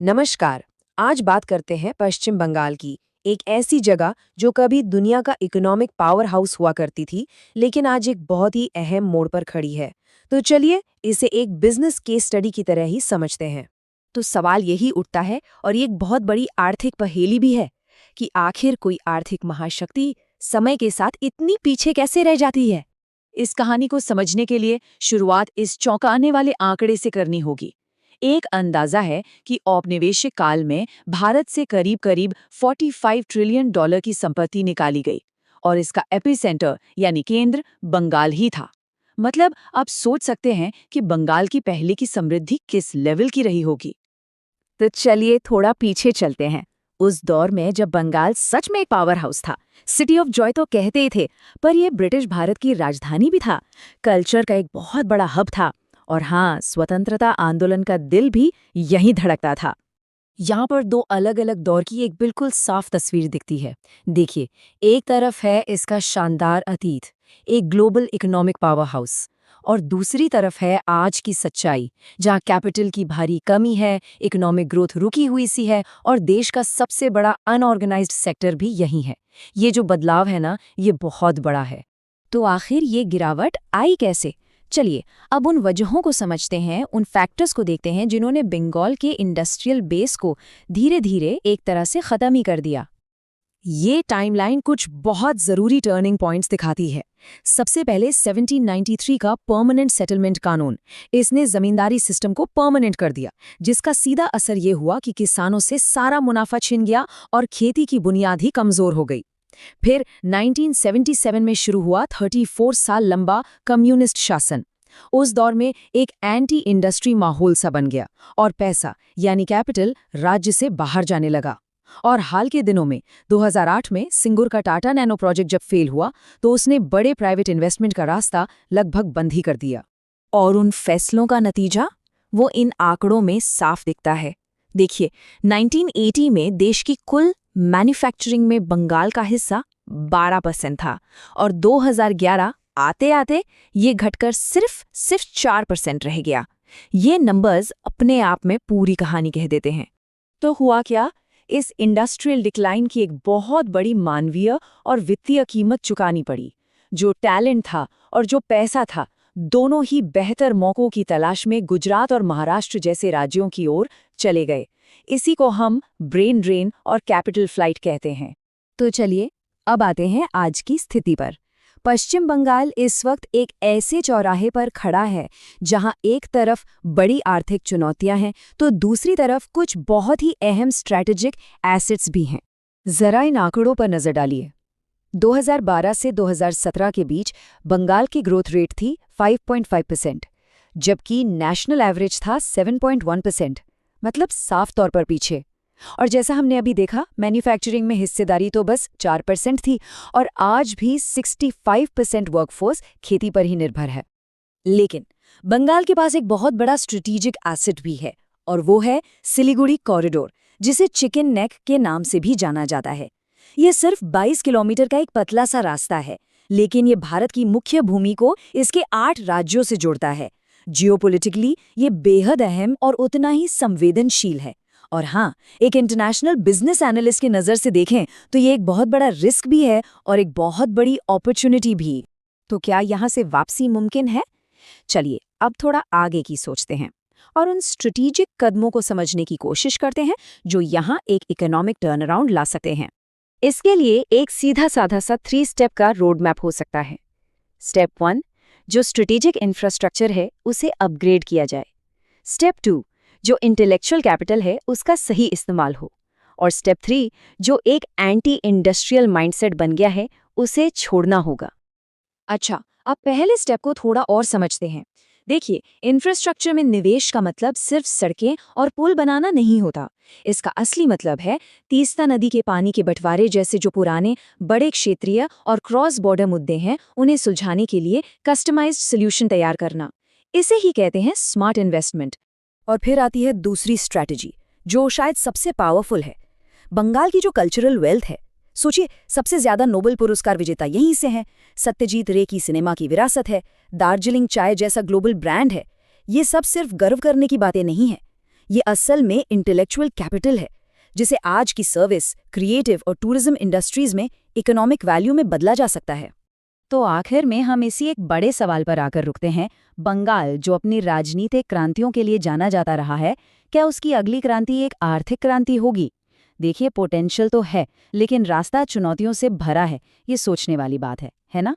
नमस्कार। आज बात करते हैं पश्चिम बंगाल की, एक ऐसी जगह जो कभी दुनिया का इकोनॉमिक पावर हाउस हुआ करती थी, लेकिन आज एक बहुत ही अहम मोड़ पर खड़ी है। तो चलिए इसे एक बिजनेस केस स्टडी की तरह ही समझते हैं। तो सवाल यही उठता है, और ये एक बहुत बड़ी आर्थिक पहेली भी है, कि आखिर कोई आर्थिक महाशक्ति समय के साथ इतनी पीछे कैसे रह जाती है। इस कहानी को समझने के लिए शुरुआत इस चौंकाने वाले आंकड़े से करनी होगी। एक अंदाजा है कि औपनिवेशिक काल में भारत से करीब करीब 45 ट्रिलियन डॉलर की संपत्ति निकाली गई, और इसका एपिसेंटर यानी केंद्र बंगाल ही था। मतलब आप सोच सकते हैं कि बंगाल की पहले की समृद्धि किस लेवल की रही होगी। तो चलिए थोड़ा पीछे चलते हैं, उस दौर में जब बंगाल सच में एक पावर हाउस था। सिटी ऑफ जॉय तो कहते ही थे, पर यह ब्रिटिश भारत की राजधानी भी था, कल्चर का एक बहुत बड़ा हब था, और हाँ, स्वतंत्रता आंदोलन का दिल भी यहीं धड़कता था। यहाँ पर दो अलग अलग दौर की एक बिल्कुल साफ तस्वीर दिखती है। देखिए, एक तरफ है इसका शानदार अतीत, एक ग्लोबल इकोनॉमिक पावर हाउस, और दूसरी तरफ है आज की सच्चाई, जहाँ कैपिटल की भारी कमी है, इकोनॉमिक ग्रोथ रुकी हुई सी है, और देश का सबसे बड़ा अनऑर्गेनाइज्ड सेक्टर भी यही है। ये जो बदलाव है ना, ये बहुत बड़ा है। तो आखिर ये गिरावट आई कैसे? चलिए अब उन वजहों को समझते हैं, उन फैक्टर्स को देखते हैं जिन्होंने बंगाल के इंडस्ट्रियल बेस को धीरे धीरे एक तरह से खत्म ही कर दिया। ये टाइमलाइन कुछ बहुत जरूरी टर्निंग पॉइंट्स दिखाती है। सबसे पहले 1793 का परमानेंट सेटलमेंट कानून, इसने जमींदारी सिस्टम को परमानेंट कर दिया, जिसका सीधा असर ये हुआ कि किसानों से सारा मुनाफा छिन गया और खेती की बुनियाद ही कमजोर हो गई। फिर 1977 में शुरू हुआ 34 साल लंबा कम्युनिस्ट शासन। उस दौर में एक एंटी इंडस्ट्री माहौल सा बन गया, और पैसा यानी कैपिटल राज्य से बाहर जाने लगा। और हाल के दिनों में 2008 में सिंगूर का टाटा नैनो प्रोजेक्ट जब फेल हुआ, तो उसने बड़े प्राइवेट इन्वेस्टमेंट का रास्ता लगभग बंद ही कर दिया। और उन फैसलों का नतीजा वो इन आंकड़ों में साफ दिखता है। देखिए, 1980 में देश की कुल मैन्युफैक्चरिंग में बंगाल का हिस्सा 12% था, और 2011 आते आते ये घटकर सिर्फ 4% रह गया। ये नंबर्स अपने आप में पूरी कहानी कह देते हैं। तो हुआ क्या? इस इंडस्ट्रियल डिक्लाइन की एक बहुत बड़ी मानवीय और वित्तीय कीमत चुकानी पड़ी। जो टैलेंट था और जो पैसा था, दोनों ही बेहतर मौकों की तलाश में गुजरात और महाराष्ट्र जैसे राज्यों की ओर चले गए। इसी को हम ब्रेन ड्रेन और कैपिटल फ्लाइट कहते हैं। तो चलिए अब आते हैं आज की स्थिति पर। पश्चिम बंगाल इस वक्त एक ऐसे चौराहे पर खड़ा है, जहां एक तरफ बड़ी आर्थिक चुनौतियां हैं, तो दूसरी तरफ कुछ बहुत ही अहम स्ट्रैटेजिक एसेट्स भी हैं। जरा इन आंकड़ों पर नजर डालिए। 2012 से 2017 के बीच बंगाल की ग्रोथ रेट थी 5.5%, जबकि नेशनल एवरेज था 7.1%, मतलब साफ तौर पर पीछे। और जैसा हमने अभी देखा, मैन्युफैक्चरिंग में हिस्सेदारी तो बस 4% थी, और आज भी 65% वर्कफोर्स खेती पर ही निर्भर है। लेकिन बंगाल के पास एक बहुत बड़ा स्ट्रेटेजिक एसेट भी है, और वो है सिलीगुड़ी कॉरिडोर, जिसे चिकन नेक के नाम से भी जाना जाता है। ये सिर्फ 22 किलोमीटर का एक पतला सा रास्ता है, लेकिन ये भारत की मुख्य भूमि को इसके 8 राज्यों से जोड़ता है। जियोपॉलिटिकली ये बेहद अहम और उतना ही संवेदनशील है। और हाँ, एक इंटरनेशनल बिजनेस एनालिस्ट की नज़र से देखें तो ये एक बहुत बड़ा रिस्क भी है और एक बहुत बड़ी अपॉर्चुनिटी भी। तो क्या यहाँ से वापसी मुमकिन है? चलिए अब थोड़ा आगे की सोचते हैं, और उन स्ट्रेटेजिक कदमों को समझने की कोशिश करते हैं जो यहाँ एक इकोनॉमिक टर्न अराउंड ला सकते हैं। इसके लिए एक सीधा साधा सा 3 स्टेप का रोड मैप हो सकता है। स्टेप 1, जो स्ट्रेटेजिक इंफ्रास्ट्रक्चर है उसे अपग्रेड किया जाए। स्टेप 2, जो इंटेलेक्चुअल कैपिटल है उसका सही इस्तेमाल हो। और स्टेप 3, जो एक एंटी इंडस्ट्रियल माइंडसेट बन गया है उसे छोड़ना होगा। अच्छा, अब पहले स्टेप को थोड़ा और समझते हैं। देखिए, इंफ्रास्ट्रक्चर में निवेश का मतलब सिर्फ सड़कें और पुल बनाना नहीं होता। इसका असली मतलब है तीस्ता नदी के पानी के बंटवारे जैसे जो पुराने बड़े क्षेत्रीय और क्रॉस बॉर्डर मुद्दे हैं, उन्हें सुलझाने के लिए कस्टमाइज्ड सॉल्यूशन तैयार करना। इसे ही कहते हैं स्मार्ट इन्वेस्टमेंट। और फिर आती है दूसरी स्ट्रैटेजी, जो शायद सबसे पावरफुल है। बंगाल की जो कल्चरल वेल्थ है, सोचिए, सबसे ज्यादा नोबेल पुरस्कार विजेता यहीं से हैं। सत्यजीत रे की सिनेमा की विरासत है, दार्जिलिंग चाय जैसा ग्लोबल ब्रांड है। ये सब सिर्फ गर्व करने की बातें नहीं है, ये असल में इंटेलेक्चुअल कैपिटल है, जिसे आज की सर्विस, क्रिएटिव और टूरिज्म इंडस्ट्रीज में इकोनॉमिक वैल्यू में बदला जा सकता है। तो आखिर में हम इसी एक बड़े सवाल पर आकर रुकते हैं। बंगाल, जो अपनी राजनीतिक क्रांतियों के लिए जाना जाता रहा है, क्या उसकी अगली क्रांति एक आर्थिक क्रांति होगी? देखिए, पोटेंशियल तो है, लेकिन रास्ता चुनौतियों से भरा है। ये सोचने वाली बात है ना?